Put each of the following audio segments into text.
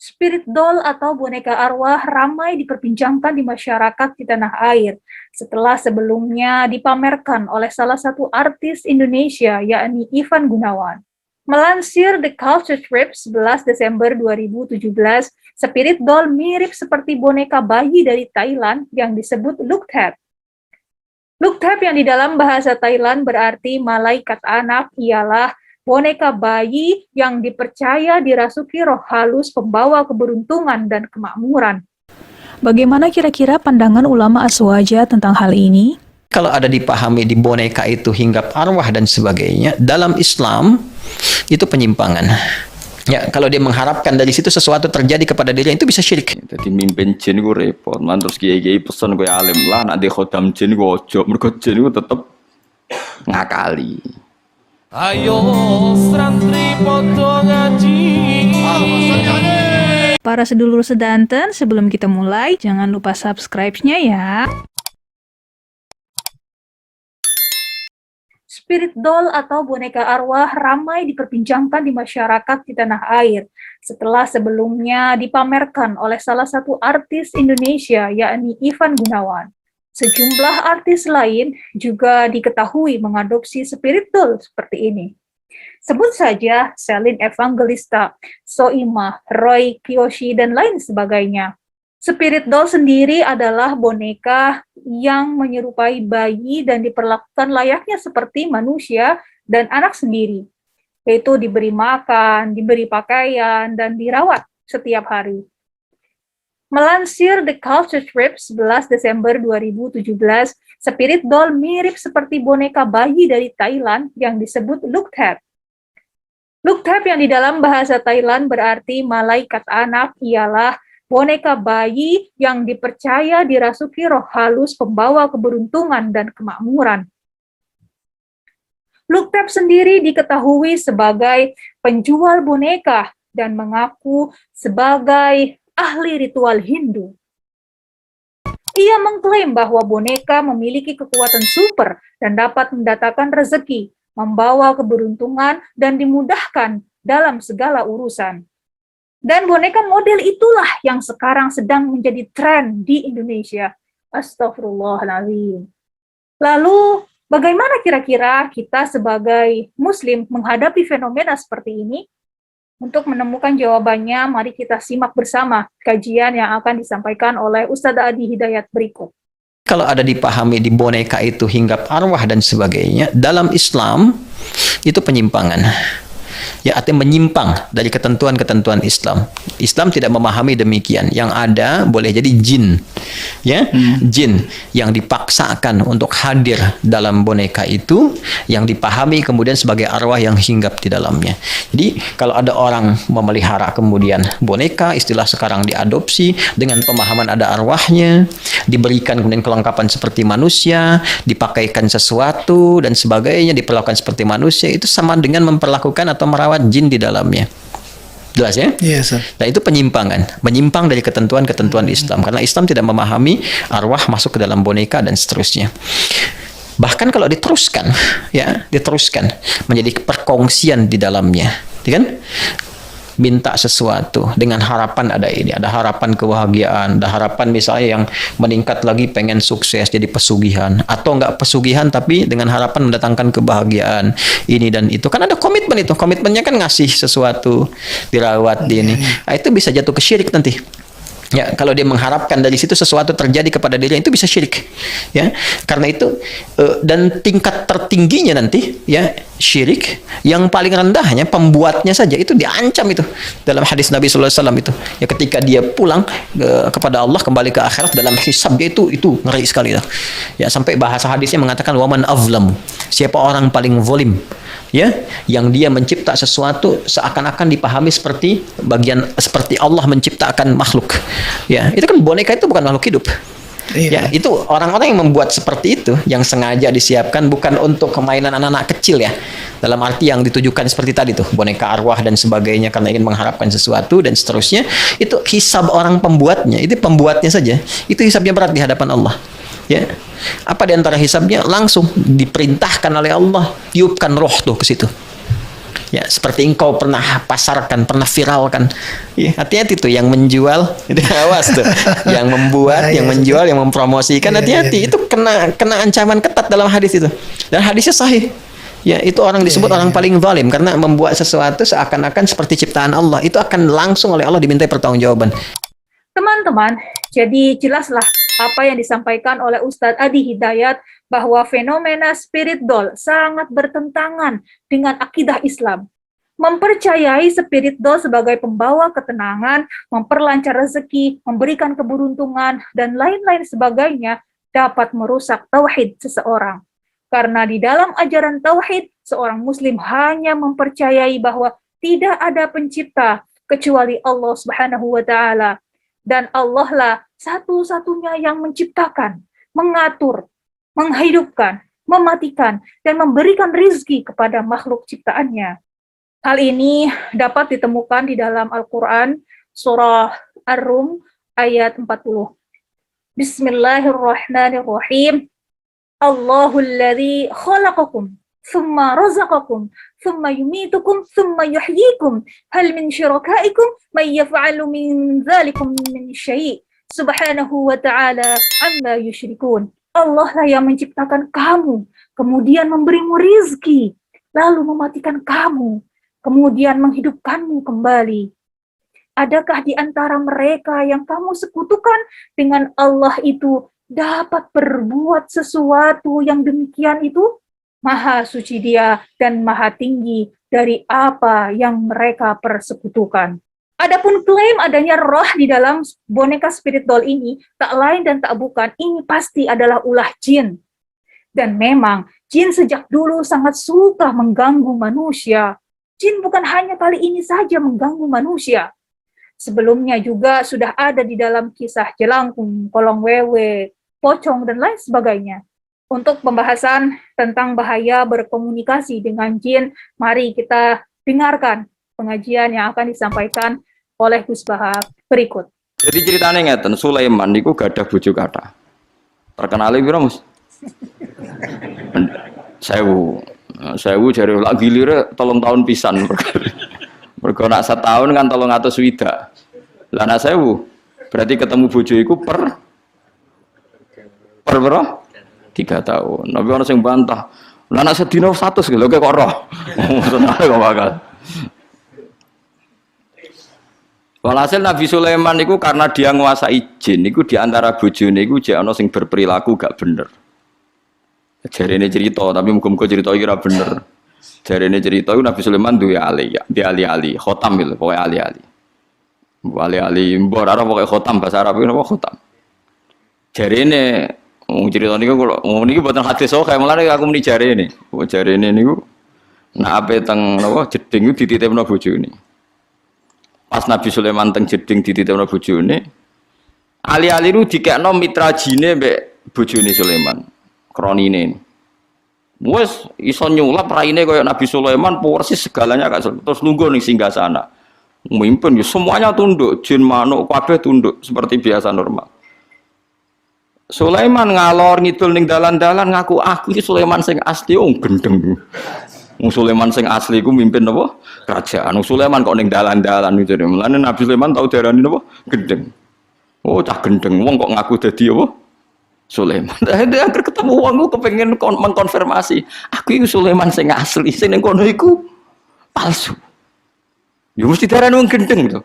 Spirit doll atau boneka arwah ramai diperbincangkan di masyarakat di tanah air setelah sebelumnya dipamerkan oleh salah satu artis Indonesia, yakni Ivan Gunawan. Melansir The Culture Trip 11 Desember 2017, Spirit doll mirip seperti boneka bayi dari Thailand yang disebut Luk Thep. Luk Thep yang di dalam bahasa Thailand berarti malaikat anak ialah boneka bayi yang dipercaya dirasuki roh halus pembawa keberuntungan dan kemakmuran. Bagaimana kira-kira pandangan ulama Azwaja tentang hal ini? Kalau ada dipahami di boneka itu hinggap arwah dan sebagainya, dalam Islam itu penyimpangan. Ya, kalau dia mengharapkan dari situ sesuatu terjadi kepada dirinya, itu bisa syirik. Jadi mimpin jin gue repot, man terus kiai pesan gue alim lah, nak di khodam jin gue ojo, mereka jin gue tetep ngakali. Ayo santri podo ngaji. Para sedulur sedanten, sebelum kita mulai, jangan lupa subscribe-nya ya. Spirit doll atau boneka arwah ramai diperbincangkan di masyarakat di tanah air setelah sebelumnya dipamerkan oleh salah satu artis Indonesia, yakni Ivan Gunawan. Sejumlah artis lain juga diketahui mengadopsi spirit doll seperti ini. Sebut saja Celine Evangelista, Soimah, Roy Kiyoshi, dan lain sebagainya. Spirit doll sendiri adalah boneka yang menyerupai bayi dan diperlakukan layaknya seperti manusia dan anak sendiri, yaitu diberi makan, diberi pakaian, dan dirawat setiap hari. Melansir The Culture Trip 11 Desember 2017, Spirit doll mirip seperti boneka bayi dari Thailand yang disebut Luk Thep. Luk Thep yang di dalam bahasa Thailand berarti malaikat anak ialah boneka bayi yang dipercaya dirasuki roh halus pembawa keberuntungan dan kemakmuran. Luk Thep sendiri diketahui sebagai penjual boneka dan mengaku sebagai ahli ritual Hindu. Ia mengklaim bahwa boneka memiliki kekuatan super dan dapat mendatangkan rezeki, membawa keberuntungan, dan dimudahkan dalam segala urusan. Dan boneka model itulah yang sekarang sedang menjadi tren di Indonesia. Astagfirullahaladzim. Lalu, bagaimana kira-kira kita sebagai Muslim menghadapi fenomena seperti ini? Untuk menemukan jawabannya, mari kita simak bersama kajian yang akan disampaikan oleh Ustadz Adi Hidayat berikut. Kalau ada dipahami di boneka itu hinggap arwah dan sebagainya, dalam Islam itu penyimpangan. Ya, artinya menyimpang dari ketentuan-ketentuan Islam. Islam tidak memahami demikian. Yang ada boleh jadi jin, ya, jin yang dipaksakan untuk hadir dalam boneka itu, yang dipahami kemudian sebagai arwah yang hinggap di dalamnya. Jadi kalau ada orang memelihara kemudian boneka, istilah sekarang diadopsi dengan pemahaman ada arwahnya, diberikan kemudian kelengkapan seperti manusia, dipakaikan sesuatu dan sebagainya, diperlakukan seperti manusia, itu sama dengan memperlakukan atau merawat jin di dalamnya. Jelas ya? Yes, sir. Nah, itu penyimpangan, menyimpang dari ketentuan-ketentuan Islam, karena Islam tidak memahami arwah masuk ke dalam boneka dan seterusnya. Bahkan kalau diteruskan, ya, diteruskan menjadi perkongsian di dalamnya, ya kan? Minta sesuatu dengan harapan ada ini, ada harapan kebahagiaan, ada harapan misalnya yang meningkat lagi pengen sukses jadi pesugihan, atau enggak pesugihan tapi dengan harapan mendatangkan kebahagiaan ini dan itu, kan ada komitmen itu, komitmennya kan ngasih sesuatu, dirawat di ini, nah, itu bisa jatuh ke syirik nanti. Ya, kalau dia mengharapkan dari situ sesuatu terjadi kepada dirinya, itu bisa syirik. Ya, karena itu dan tingkat tertingginya nanti, ya, syirik yang paling rendahnya pembuatnya saja itu diancam itu dalam hadis Nabi sallallahu alaihi wasallam itu. Ya, ketika dia pulang kepada Allah, kembali ke akhirat dalam hisab dia itu ngeri sekali lah. Ya, sampai bahasa hadisnya mengatakan waman azlam, siapa orang paling zalim, ya, yang dia mencipta sesuatu seakan-akan dipahami seperti seperti Allah menciptakan makhluk. Ya, itu kan boneka itu bukan makhluk hidup. Ya, itu orang-orang yang membuat seperti itu yang sengaja disiapkan bukan untuk kemainan anak-anak kecil, ya. Dalam arti yang ditujukan seperti tadi tuh, boneka arwah dan sebagainya karena ingin mengharapkan sesuatu dan seterusnya. Itu hisab orang pembuatnya, itu pembuatnya saja. Itu hisabnya berat di hadapan Allah. Ya. Apa di antara hisabnya? Langsung diperintahkan oleh Allah, tiupkan roh tuh ke situ. Ya, seperti engkau pernah pasarkan, pernah viralkan. Ya, hati-hati tuh yang menjual, itu awas tuh. Yang membuat, yang menjual, yang mempromosikan, hati-hati. Itu kena ancaman ketat dalam hadis itu. Dan hadisnya sahih. Ya, itu orang disebut orang paling zalim karena membuat sesuatu seakan-akan seperti ciptaan Allah. Itu akan langsung oleh Allah dimintai pertanggungjawaban. Teman-teman, jadi jelaslah apa yang disampaikan oleh Ustadz Adi Hidayat bahwa fenomena spirit doll sangat bertentangan dengan akidah Islam. Mempercayai spirit doll sebagai pembawa ketenangan, memperlancar rezeki, memberikan keberuntungan, dan lain-lain sebagainya dapat merusak tauhid seseorang. Karena di dalam ajaran tauhid, seorang muslim hanya mempercayai bahwa tidak ada pencipta kecuali Allah Subhanahu wa taala. Dan Allah lah satu-satunya yang menciptakan, mengatur, menghidupkan, mematikan, dan memberikan rizki kepada makhluk ciptaannya. Hal ini dapat ditemukan di dalam Al-Quran, surah Ar-Rum, ayat 40. Bismillahirrahmanirrahim. Allahul ladzi khalaqakum, thumma razaqakum, thumma yumitukum, thumma yuhyikum. Hal min syurakaikum man yaf'alu min dzalikum min syai'. Subhanahu wa ta'ala amma yusyrikun. Allah lah yang menciptakan kamu, kemudian memberimu rizki, lalu mematikan kamu, kemudian menghidupkanmu kembali. Adakah di antara mereka yang kamu sekutukan dengan Allah itu dapat berbuat sesuatu yang demikian itu? Maha suci Dia dan maha tinggi dari apa yang mereka persekutukan. Adapun klaim adanya roh di dalam boneka spirit doll ini, tak lain dan tak bukan, ini pasti adalah ulah jin. Dan memang, jin sejak dulu sangat suka mengganggu manusia. Jin bukan hanya kali ini saja mengganggu manusia. Sebelumnya juga sudah ada di dalam kisah jelangkung, kolong wewe, pocong, dan lain sebagainya. Untuk pembahasan tentang bahaya berkomunikasi dengan jin, mari kita dengarkan pengajian yang akan disampaikan oleh Gus Bahak berikut. Jadi ceritanya ngeten, Sulaiman niku gadah bojo kathah. Terkenal piro, Mus? 1000 jare lak gilire 3 tahun pisan. Mergo nak setahun kan 300 swidak. Lah nak 1000 berarti ketemu bojo iku per berapa? 3 tahun. Tapi orang sing bantah. Lah nak sedina 100 lho kok roh. Senare kok bakal. Walhasil Nabi Sulaiman itu karena dia nguasai jin, itu diantara bojone itu jek ana sing berperilaku gak bener. Jarene cerita, tapi muga-muga cerita iki ora bener. Jarene cerita itu Nabi Sulaiman duwe ali, ya, di ali-ali, khotam lho, pokoke ali-ali. Ali-ali mbok ora pokoke khotam bahasa Arab itu apa khotam. Jarene cerita niku kula niki mboten hadis kaya mulane aku muni jarene. Jarene niku nek ape teng napa jeding iku dititipno bojone. Pas Nabi Sulaiman teng jeding dititipno bojone, ali-ali ku dikekno mitra jine mbek bojone Sulaiman, kronine. Wes iso nyulap raine kaya Nabi Sulaiman persis segalanya terus lungguh ning singgasana. Mimpin ya semuanya tunduk, jin manuk kabeh tunduk seperti biasa normal. Sulaiman ngalor ngidul ning dalan-dalan ngaku aku iki Sulaiman sing asli gendeng. Sulaiman sing asli ku mimpin apa? Kerajaan. Sulaiman kok ning dalan-dalan gitu. Mulane Nabi Sulaiman tau diarani apa? Gendeng. Oh, cah gendeng. Wong kok ngaku dadi apa? Sulaiman. Dia akhir ketemu wong ku kepengin mengkonfirmasi, aku iku Sulaiman sing asli, sing ning kono iku palsu. Ya mesti diarani wong gendeng to.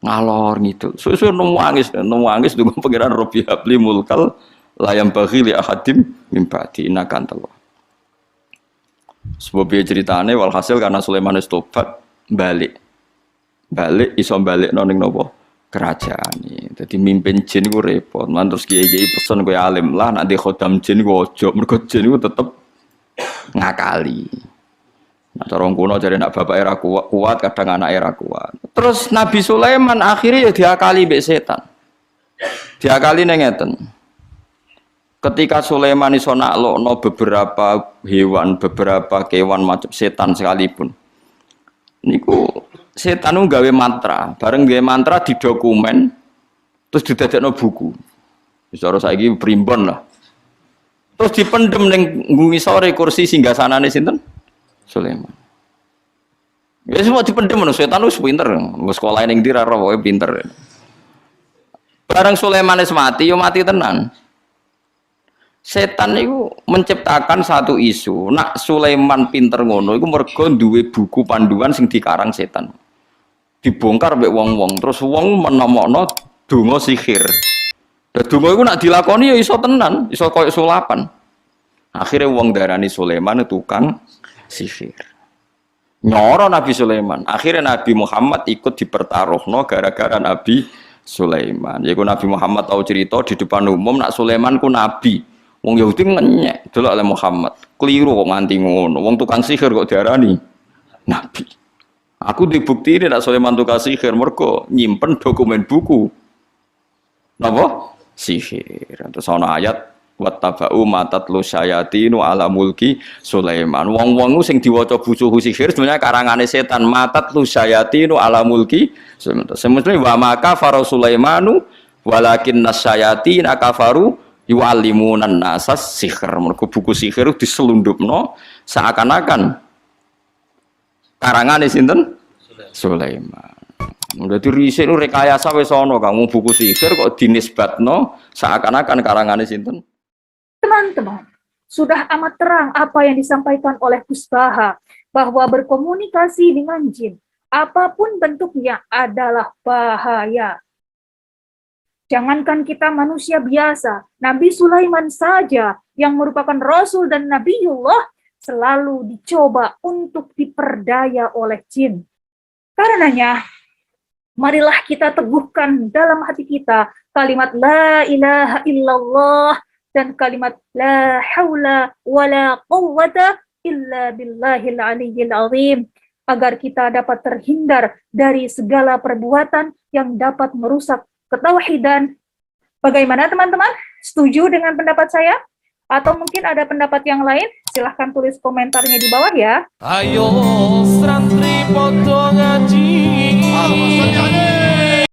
Ngalor gitu. Susu nangis dengan pangeran Rabbi habli mulkal layam baghi li ahadim mim ba'di inakantallah. Sebab dia ceritanya walhasil karena Sulaiman wis tobat balik iso balik ning napa kerajaan iki. Dadi mimpin jin iku repot. Lan terus kiai-kiai pesen kowe alim lah nek khodam jin iku aja mergo jin iku tetep ngakali. Nah cara ngono jare nek bapake ra kuat kadang anake ra kuat. Terus Nabi Sulaiman akhirnya ya diakali mbek setan. Diakali ning ngeten. Ketika Sulaiman iso naklokno beberapa hewan, beberapa kewan macam setan sekalipun. Niku setan ku gawe mantra, bareng gawe mantra di dokumen terus didadekno buku. Wis ora saiki primbon lah. Terus dipendem ning ngisore kursi singgasanane sinten? Sulaiman. Ya semua dipendem ngono, setan wis pinter. Wis sekolah ning ndi ra ora pokoke pinter. Bareng Sulaiman wis mati, yo mati tenan. Setan itu menciptakan satu isu. Nak Sulaiman pinter ngono iku mergo duwe buku panduan sing dikarang setan. Dibongkar mbek wong-wong, terus wong menomokno donga sihir. Lah donga iku nak dilakoni ya iso tenan, iso koyo sulapan. Akhirnya wong darani Sulaiman tukang sihir. Nyoro Nabi Sulaiman. Akhirnya Nabi Muhammad ikut dipertaruhno gara-gara Nabi Sulaiman. Yaiku Nabi Muhammad tahu cerita di depan umum nak Sulaiman ku nabi. Wong Yahudi ngenyek delok oleh Muhammad. Keliru kok nganti ngono. Wong tukang sihir kok diarani nabi. Aku dibukti ini nak Sulaiman tukang sihir mergo nyimpen dokumen buku. Napa? Sihir. Terus ana ayat wattaba'u matatlu syayatinu ala mulki Sulaiman. Wong-wong sing diwaca buku sihir sebenarnya karangane setan. Matatlu syayatinu ala mulki Sulaiman. Semestinya wa maka faro Sulaimanu walakin nasyayatina kafaru yu'allimunan nasas sihir. Mergo buku sihir diselundupno seakan-akan karangane sinten? Sulaiman. Dadi risik nu rekayasa wis ana kamu buku sihir kok dinisbatno seakan-akan karangane sinten? Teman-teman, sudah amat terang apa yang disampaikan oleh Gus Baha, bahwa berkomunikasi dengan jin, apapun bentuknya adalah bahaya. Jangankan kita manusia biasa, Nabi Sulaiman saja yang merupakan Rasul dan Nabiullah selalu dicoba untuk diperdaya oleh jin. Karenanya, marilah kita teguhkan dalam hati kita kalimat La ilaha illallah dan kalimat La haula wa la quwwata illa billahil aliyyil azim, agar kita dapat terhindar dari segala perbuatan yang dapat merusak ketauhidan. Bagaimana teman-teman? Setuju dengan pendapat saya? Atau mungkin ada pendapat yang lain? Silahkan tulis komentarnya di bawah ya. Ayo santri padha ngaji